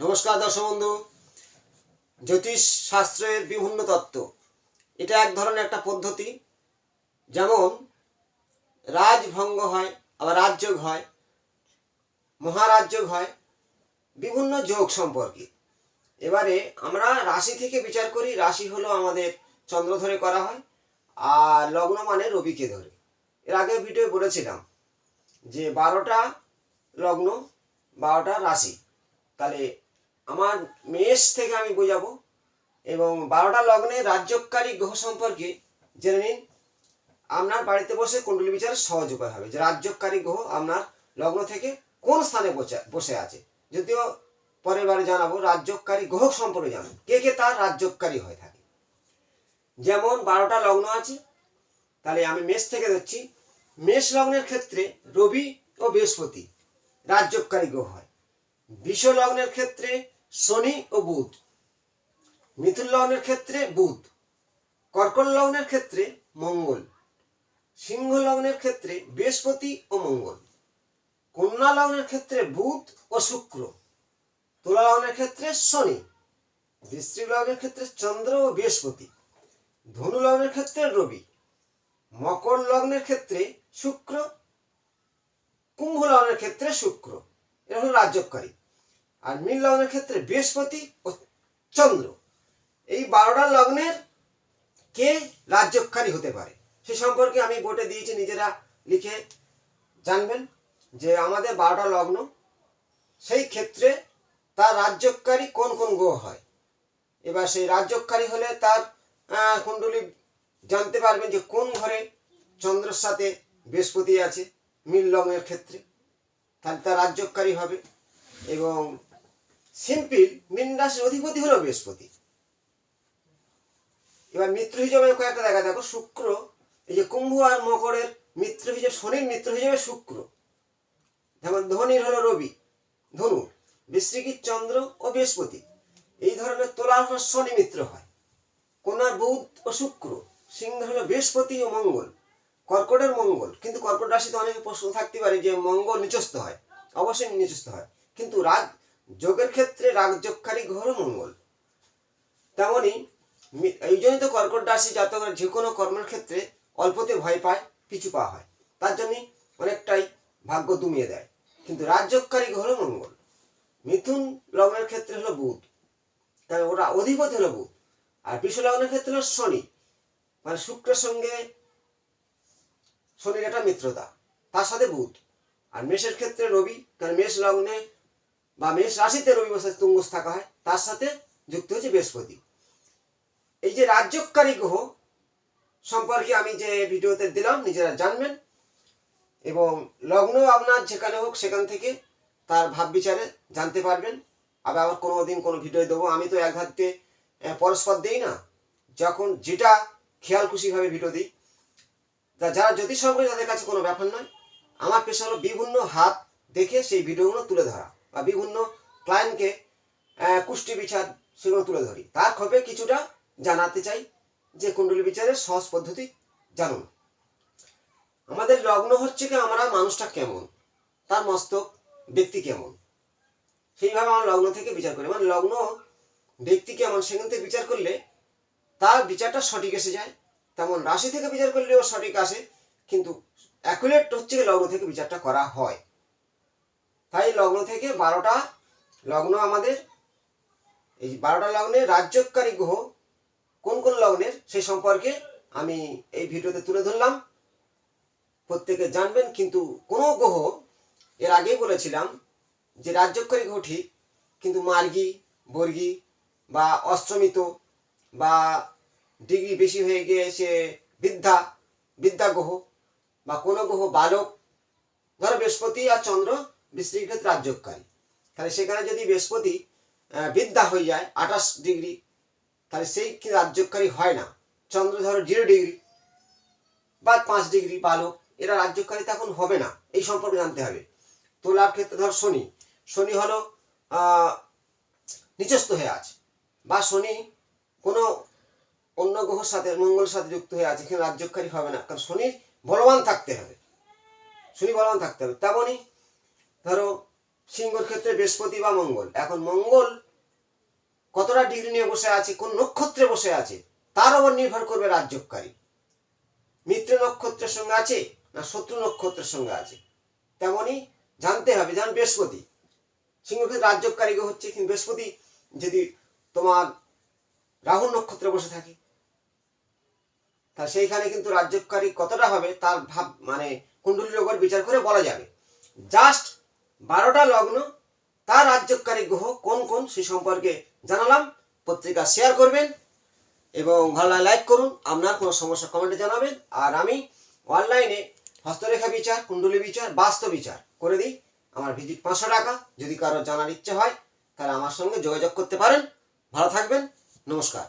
নমস্কার দর্শক বন্ধু। জ্যোতিষ শাস্ত্রের বিভিন্ন তত্ত্ব, এটা এক ধরনের একটা পদ্ধতি। যেমন রাজভঙ্গ হয়, আবার রাজযোগ হয়, মহারাজযোগ হয়, বিভিন্ন যোগ সম্পর্কে। এবারে আমরা রাশি থেকে বিচার করি। রাশি হলো আমাদের চন্দ্র ধরে করা হয়, আর লগ্ন মানে রবিকে ধরে। এর আগে ভিডিও বলেছিলাম যে 12টা লগ্ন, 12টা রাশি। তাহলে আমার মেষ থেকে আমি বোঝাবো, এবং 12টা লগ্নে রাজ্যকারী গ্রহ সম্পর্কে জেনে নিন। আপনার বাড়িতে বসে কুণ্ডলী বিচারের সহজ উপায় হবে যে রাজ্যকারী গ্রহ আপনার লগ্ন থেকে কোন স্থানে বসে আছে। যদিও পরের বারে জানাবো রাজ্যকারী গ্রহ সম্পর্কে জানুন, কে কে তার রাজ্যকারী হয়ে থাকে। যেমন 12টা লগ্ন আছে, তাহলে আমি মেষ থেকে ধরছি। মেষ লগ্নের ক্ষেত্রে রবি ও বৃহস্পতি রাজ্যকারী গ্রহ হয়। বৃষ লগ্নের ক্ষেত্রে শনি ও বুধ। মিথুন লগ্নের ক্ষেত্রে বুধ। কর্কট লগ্নের ক্ষেত্রে মঙ্গল। সিংহ লগ্নের ক্ষেত্রে বৃহস্পতি ও মঙ্গল। কন্যা লগ্নের ক্ষেত্রে বুধ ও শুক্র। তুলা লগ্নের ক্ষেত্রে শনি। বৃশ্চিক লগ্নের ক্ষেত্রে চন্দ্র ও বৃহস্পতি। ধনু লগ্নের ক্ষেত্রে রবি। মকর লগ্নের ক্ষেত্রে শুক্র। কুম্ভ লগ্নের ক্ষেত্রে শুক্র। এরা হল রাজ্যকারী। আর মীন লগ্নের ক্ষেত্রে বৃহস্পতি ও চন্দ্র। এই 12টা লগ্নের কে রাজ্যকারী হতে পারে সে সম্পর্কে আমি বোর্ডে দিয়েছি, নিজেরা লিখে জানবেন যে আমাদের 12টা লগ্ন, সেই ক্ষেত্রে তার রাজ্যকারী কোন কোন গ্রহ হয়। এবার সেই রাজ্যকারী হলে তার কুণ্ডলী জানতে পারবেন যে কোন ঘরে চন্দ্রের সাথে বৃহস্পতি আছে মীন লগ্নের ক্ষেত্রে, তাহলে তার রাজ্যকারী হবে। এবং সিম্পল মীন রাশির অধিপতি হলো বৃহস্পতি। এবার মিত্র হিসেবে কয়েকটা দেখা, দেখো শুক্র, এই যে কুম্ভ আর মকরের মিত্র হিসেবে, শনির মিত্র হিসেবে শুক্র। যেমন ধনির হলো রবি, ধনু, বৃশ্চিকের চন্দ্র ও বৃহস্পতি। এই ধরনের তোলার হলো শনি মিত্র হয়। কন্যার বুধ ও শুক্র। সিংহ হলো বৃহস্পতি ও মঙ্গল। কর্কটের মঙ্গল, কিন্তু কর্কট রাশিতে অনেক প্রশ্ন থাকতে পারে যে মঙ্গল নিচস্থ হয়। অবশ্যই নিচস্থ হয়, কিন্তু রাজ যোগের ক্ষেত্রে রাজযোগকারী গ্রহ হলো মঙ্গল। তেমনি এই জন্যই তো কর্কট রাশি জাতকরা যে কোনো কর্মের ক্ষেত্রে অল্পতে ভয় পায়, পিছু পা হয়, তার জন্যই অনেকটাই ভাগ্য দুমিয়ে দেয়। কিন্তু রাজযোগকারী গ্রহ হলো মঙ্গল। মিথুন লগ্নের ক্ষেত্রে হলো বুধ, তাই ওরা অধিপতি হলো বুধ। আর বৃষ লগ্নের ক্ষেত্রে হলো শনি, মানে শুক্রের সঙ্গে শনির একটা মিত্রতা, তার সাথে বুধ। আর মেষের ক্ষেত্রে রবি, কারণ মেষ লগ্নে বা মেষ রাশিতে রবি বসে তুঙ্গস থাকা হয়, তার সাথে যুক্ত হচ্ছে বৃহস্পতি। এই যে রাজ্যকারী গ্রহ সম্পর্কে আমি যে ভিডিওতে দিলাম, নিজেরা জানবেন। এবং লগ্ন আপনার যেখানে হোক সেখান থেকে তার ভাব বিচারে জানতে পারবেন। আবার কোনো দিন কোনো ভিডিও দেবো। আমি তো এক হাতে পরস্পর দিই না, যখন যেটা খেয়াল খুশিভাবে ভিডিও দিই। যারা জ্যোতিষ সম্পর্কে তাদের কাছে কোনো ব্যাপার নয়। আমার পেশা হলো বিভিন্ন হাত দেখে সেই ভিডিওগুলো তুলে ধরা, বা বিভিন্ন ক্লায়েন্টকে কুষ্টি বিচার সেগুলো তুলে ধরি। তার ক্ষেপে কিছুটা জানাতে চাই যে কুণ্ডলী বিচারের সহজ পদ্ধতি জানুন। আমাদের লগ্ন হচ্ছে কি আমরা মানুষটা কেমন, তার মস্তক ব্যক্তি কেমন, সেইভাবে আমরা লগ্ন থেকে বিচার করি। মানে লগ্ন ব্যক্তি কেমন সেখান থেকে বিচার করলে তার বিচারটা সঠিক এসে যায়। তেমন রাশি থেকে বিচার করলেও সঠিক আসে, কিন্তু অ্যাকুরেট হচ্ছে লগ্ন থেকে বিচারটা করা হয়। তাই লগ্ন থেকে 12টা লগ্ন আমাদের, এই 12টা লগ্নে রাজ্যকারী গ্রহ কোন কোন লগ্নের সেই সম্পর্কে আমি এই ভিডিওতে তুলে ধরলাম। প্রত্যেকে জানবেন। কিন্তু কোনো গ্রহ, এর আগেই বলেছিলাম যে রাজ্যকারী গ্রহ ঠিক, কিন্তু মার্গী, বর্গী বা অষ্টমিত বা ডিগ্রি বেশি হয়ে গিয়ে সে বিদ্যা গ্রহ, বা কোনো গ্রহ বালক, ধরো বৃহস্পতি আর চন্দ্র বৃশ্চিকের ক্ষেত্রে রাজ্যকারী, তাহলে সেখানে যদি বৃহস্পতি বিদ্যা হয়ে যায় 28 ডিগ্রি, তাহলে সেই রাজ্যকারী হয় না। চন্দ্র ধরো 0 ডিগ্রি বা 5 ডিগ্রি বালক, এরা রাজ্যকারী তখন হবে না। এই সম্পর্কে জানতে হবে। তুলার ক্ষেত্রে ধর শনি হলো নিচস্থ হয়ে আছে, বা শনি কোনো অন্য গ্রহের সাথে মঙ্গলের সাথে যুক্ত হয়ে আছে, এখানে রাজ্যকারী হবে না, কারণ শনি বলবান থাকতে হবে। তেমনই ধরো সিংহর ক্ষেত্রে বৃহস্পতি বা মঙ্গল। এখন মঙ্গল কতটা ডিগ্রি নিয়ে বসে আছে, কোন নক্ষত্রে বসে আছে, তার উপর নির্ভর করবে রাজযোগকারী। মিত্র নক্ষত্রের সঙ্গে আছে না শত্রু নক্ষত্রের সঙ্গে আছে, তেমনি জানতে হবে। যেমন বৃহস্পতি সিংহর ক্ষেত্রে রাজযোগকারী হচ্ছে, কিন্তু বৃহস্পতি যদি তোমার রাহু নক্ষত্রে বসে থাকে, তা সেইখানে কিন্তু রাজযোগকারী কতটা হবে তার ভাব মানে কুণ্ডলীর উপর বিচার করে বলা যাবে। জাস্ট 12টা লগ্ন তার রাজযোগকারী গ্রহ কোন কোন সে সম্পর্কে জানালাম। পত্রিকা শেয়ার করবেন এবং ভালো লাইক করুন। আপনার কোনো সমস্যা কমেন্টে জানাবেন। আর আমি অনলাইনে হস্তরেখা বিচার, কুণ্ডলী বিচার, বাস্তু বিচার করে দিই। আমার ভিজিট 500 টাকা। যদি কারো জানার ইচ্ছে হয় তাহলে আমার সঙ্গে যোগাযোগ করতে পারেন। ভালো থাকবেন। নমস্কার।